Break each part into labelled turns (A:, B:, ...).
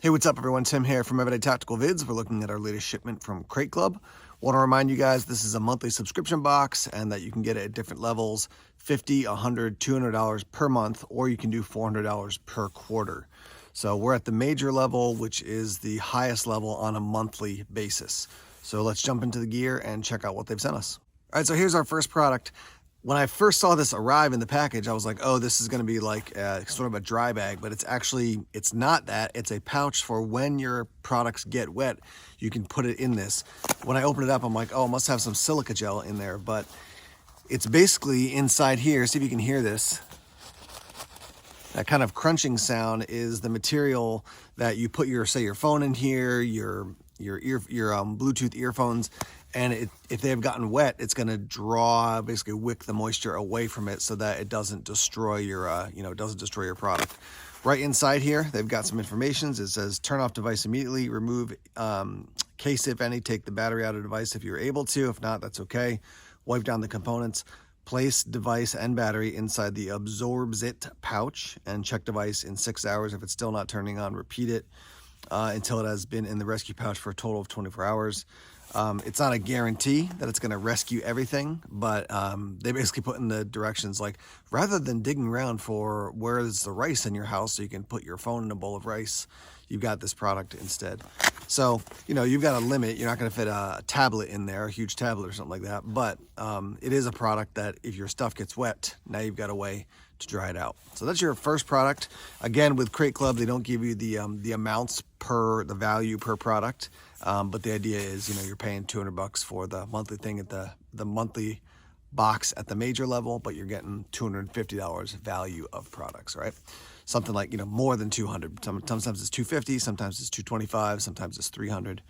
A: Hey, what's up everyone? Tim here from Everyday Tactical Vids. We're looking at our latest shipment from Crate Club. Want to remind you guys this is a monthly subscription box and that you can get it at different levels, $50, $100, $200 per month, or you can do $400 per quarter. So we're at the major level, which is the highest level on a monthly basis. So let's jump into the gear and check out what they've sent us. All right, so here's our first product. When I first saw this arrive in the package, I was like, oh, this is going to be like sort of a dry bag, but it's not that. It's a pouch for when your products get wet, you can put it in this. When I open it up, I'm like, oh, it must have some silica gel in there, but it's basically inside here. See if you can hear this. That kind of crunching sound is the material that you put your, say, your phone in here, your Bluetooth earphones, and if they have gotten wet, it's going to draw, basically wick the moisture away from it so that it doesn't destroy your, doesn't your product. Right inside here, they've got some information. It says turn off device immediately, remove case if any, take the battery out of device if you're able to. If not, that's okay. Wipe down the components. Place device and battery inside the absorbs it pouch and check device in 6 hours. If it's still not turning on, repeat it until it has been in the rescue pouch for a total of 24 hours. It's not a guarantee that it's going to rescue everything, but they basically put in the directions like, rather than digging around for where's the rice in your house so you can put your phone in a bowl of rice, you've got this product instead. So, you've got a limit. You're not going to fit a tablet in there, a huge tablet or something like that, but it is a product that if your stuff gets wet, now you've got a way to dry it out. So that's your first product. Again, with Crate Club, they don't give you the amounts per the value per product, but the idea is, you're paying $200 for the monthly thing at the monthly box at the major level, but you're getting $250 value of products, right? Something like, more than 200. Sometimes it's 250, sometimes it's 225, sometimes it's 300.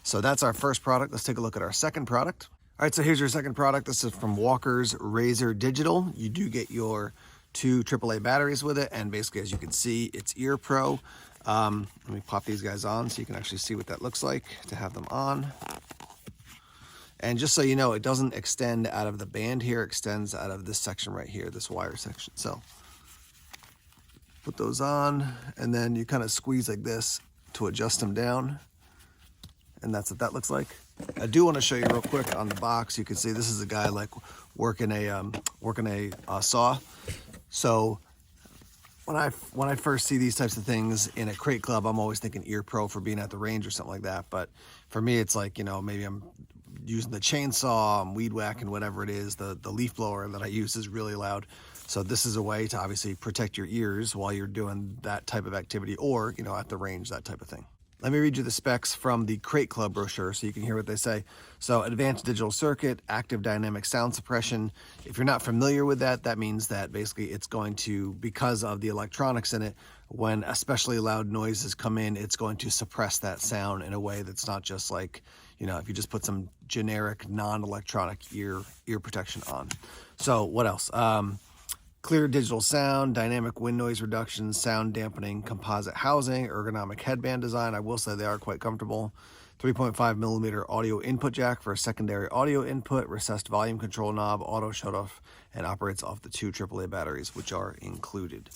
A: So that's our first product. Let's take a look at our second product. All right, so here's your second product. This is from Walker's Razor Digital. You do get your 2 AAA batteries with it, and basically, as you can see, it's Ear Pro. Let me pop these guys on so you can actually see what that looks like to have them on. And just so you know, it doesn't extend out of the band here, it extends out of this section right here, this wire section. So put those on, and then you kind of squeeze like this to adjust them down. And that's what that looks like. I do want to show you real quick on the box. You can see this is a guy like working a saw. So when I first see these types of things in a Crate Club, I'm always thinking Ear Pro for being at the range or something like that. But for me, it's like, maybe I'm using the chainsaw, I'm weed whacking, whatever it is. The leaf blower that I use is really loud. So this is a way to obviously protect your ears while you're doing that type of activity or, at the range, that type of thing. Let me read you the specs from the Crate Club brochure so you can hear what they say. So advanced digital circuit, active dynamic sound suppression. If you're not familiar with that, that means that basically it's going to, because of the electronics in it, when especially loud noises come in, it's going to suppress that sound in a way that's not just like, if you just put some generic non-electronic ear protection on. So what else? Clear digital sound, dynamic wind noise reduction, sound dampening, composite housing, ergonomic headband design. I will say they are quite comfortable. 3.5 millimeter audio input jack for a secondary audio input, recessed volume control knob, auto shut off, and operates off the 2 AAA batteries, which are included.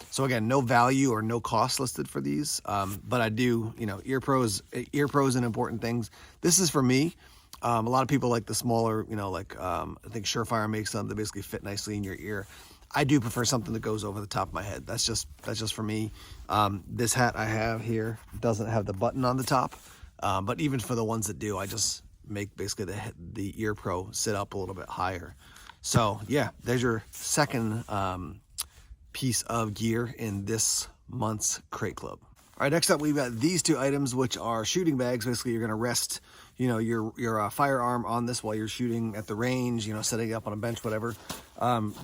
A: So again, no value or no cost listed for these, but I do, Ear Pros and important things. This is for me. A lot of people like the smaller, I think Surefire makes them that basically fit nicely in your ear. I do prefer something that goes over the top of my head. That's just for me. This hat I have here doesn't have the button on the top, but even for the ones that do, I just make basically the Ear Pro sit up a little bit higher. So yeah, there's your second piece of gear in this month's Crate Club. All right, next up we've got these 2 items, which are shooting bags. Basically, you're going to rest, your firearm on this while you're shooting at the range, setting it up on a bench, whatever,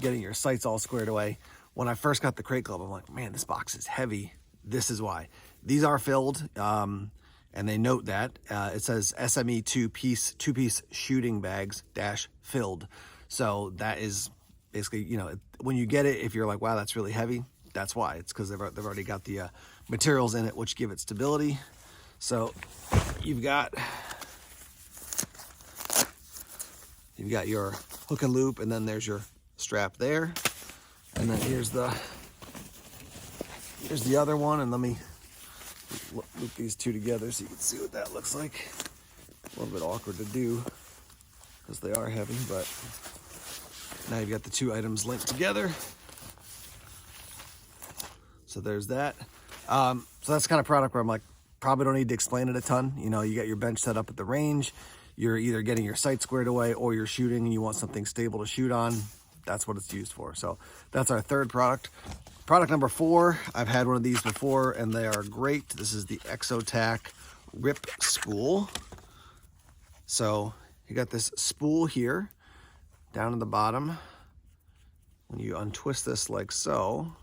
A: getting your sights all squared away. When I first got the Crate Club, I'm like, man, this box is heavy. This is why. These are filled, and they note that. It says SME 2-piece shooting bags - filled. So that is basically, when you get it, if you're like, wow, that's really heavy, that's why. It's because they've already got the materials in it which give it stability. So you've got your hook and loop, and then there's your strap there, and then here's the other one. And let me loop these two together so you can see what that looks like. A little bit awkward to do because they are heavy, but now you've got the two items linked together. So there's that. So that's the kind of product where I'm like, probably don't need to explain it a ton. You know, you got your bench set up at the range. You're either getting your sight squared away or you're shooting and you want something stable to shoot on. That's what it's used for. So that's our third product. Product number 4, I've had one of these before and they are great. This is the Exotac Rip Spool. So you got this spool here down at the bottom. When you untwist this like so,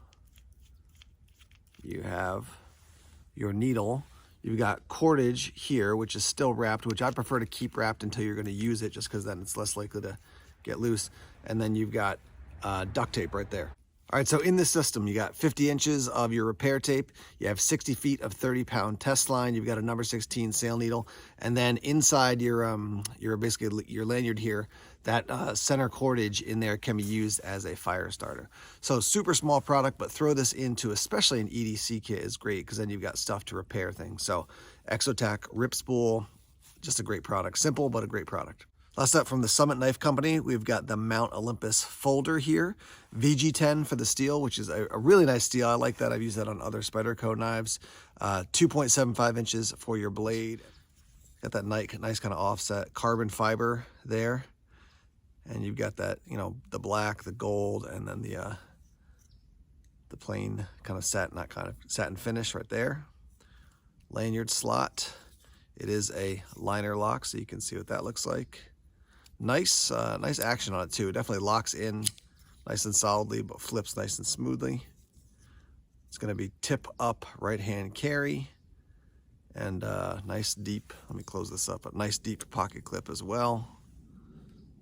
A: you have your needle. You've got cordage here, which is still wrapped, which I prefer to keep wrapped until you're going to use it, just because then it's less likely to get loose. And then you've got duct tape right there. All right, so in this system, you got 50 inches of your repair tape. You have 60 feet of 30-pound test line. You've got a number 16 sail needle. And then inside your basically your lanyard here, that center cordage in there can be used as a fire starter. So super small product, but throw this into, especially an EDC kit is great because then you've got stuff to repair things. So Exotac Rip Spool, just a great product. Simple, but a great product. Last up from the Summit Knife Company, we've got the Mount Olympus folder here. VG10 for the steel, which is a really nice steel. I like that. I've used that on other Spyderco knives. 2.75 inches for your blade. Got that nice kind of offset carbon fiber there. And you've got that, you know, the black, the gold, and then the plain kind of satin finish right there. Lanyard slot. It is a liner lock, so you can see what that looks like. Nice action on it too. It definitely locks in nice and solidly, but flips nice and smoothly. It's going to be tip up right hand carry, and nice deep. Let me close this up. A nice deep pocket clip as well.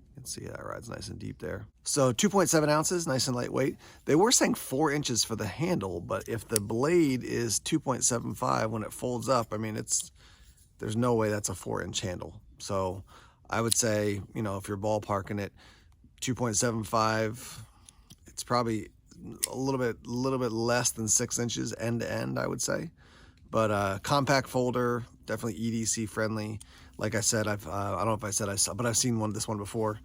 A: You can see that rides nice and deep there. So 2.7 ounces, nice and lightweight. They were saying 4 inches for the handle, but if the blade is 2.75 when it folds up, I mean there's no way that's a 4-inch handle. So I would say, you know, if you're ballparking it, 2.75, it's probably a little bit less than 6 inches end to end, I would say. But compact folder, definitely EDC friendly. Like I said, I don't know if I said I saw, but I've seen this one before.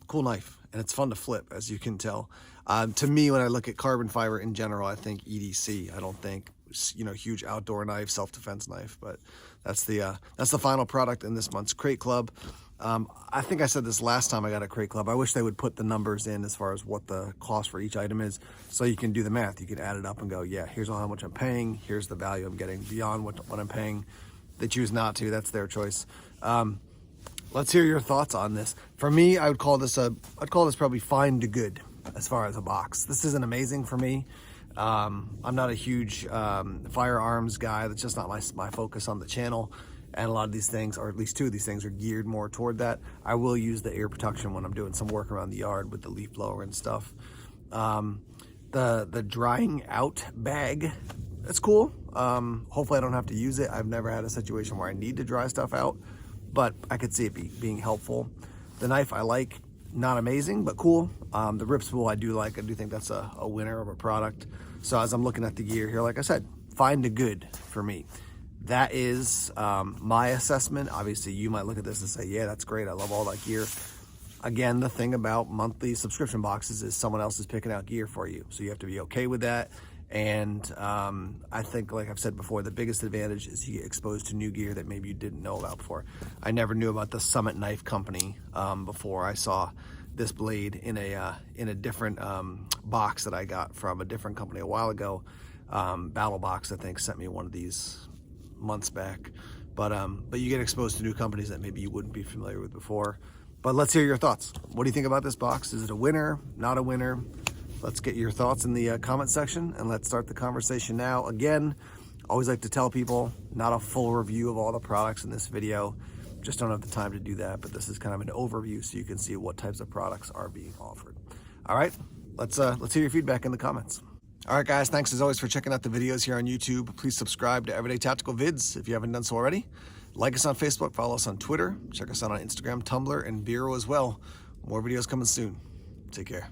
A: Cool knife, and it's fun to flip, as you can tell. To me, when I look at carbon fiber in general, I think EDC. I don't think, you know, huge outdoor knife, self-defense knife. But that's the final product in this month's Crate Club. I think I said this last time I got a Crate Club. I wish they would put the numbers in as far as what the cost for each item is, so you can do the math. You can add it up and go, yeah, here's how much I'm paying. Here's the value I'm getting beyond what I'm paying. They choose not to. That's their choice. Let's hear your thoughts on this. For me, I'd call this probably fine to good as far as a box. This isn't amazing for me. I'm not a huge firearms guy. That's just not my focus on the channel. And a lot of these things, or at least 2 of these things, are geared more toward that. I will use the ear protection when I'm doing some work around the yard with the leaf blower and stuff. The drying out bag, that's cool. Hopefully I don't have to use it. I've never had a situation where I need to dry stuff out, but I could see it being helpful. The knife I like, not amazing, but cool. The Rip Spool I do like. I do think that's a winner of a product. So as I'm looking at the gear here, like I said, fine to good for me. That is my assessment. Obviously, you might look at this and say, yeah, that's great. I love all that gear. Again, the thing about monthly subscription boxes is someone else is picking out gear for you. So you have to be okay with that. And I think, like I've said before, the biggest advantage is you get exposed to new gear that maybe you didn't know about before. I never knew about the Summit Knife Company before I saw this blade in a different box that I got from a different company a while ago. BattlBox, I think, sent me one of these months back. But you get exposed to new companies that maybe you wouldn't be familiar with before. But let's hear your thoughts. What do you think about this box? Is it a winner? Not a winner? Let's get your thoughts in the comment section, and let's start the conversation now. Again, always like to tell people, not a full review of all the products in this video. Just don't have the time to do that, but this is kind of an overview so you can see what types of products are being offered. All right, let's hear your feedback in the comments. All right, guys, thanks as always for checking out the videos here on YouTube. Please subscribe to Everyday Tactical Vids if you haven't done so already. Like us on Facebook, follow us on Twitter, check us out on Instagram, Tumblr, and Bureau as well. More videos coming soon. Take care.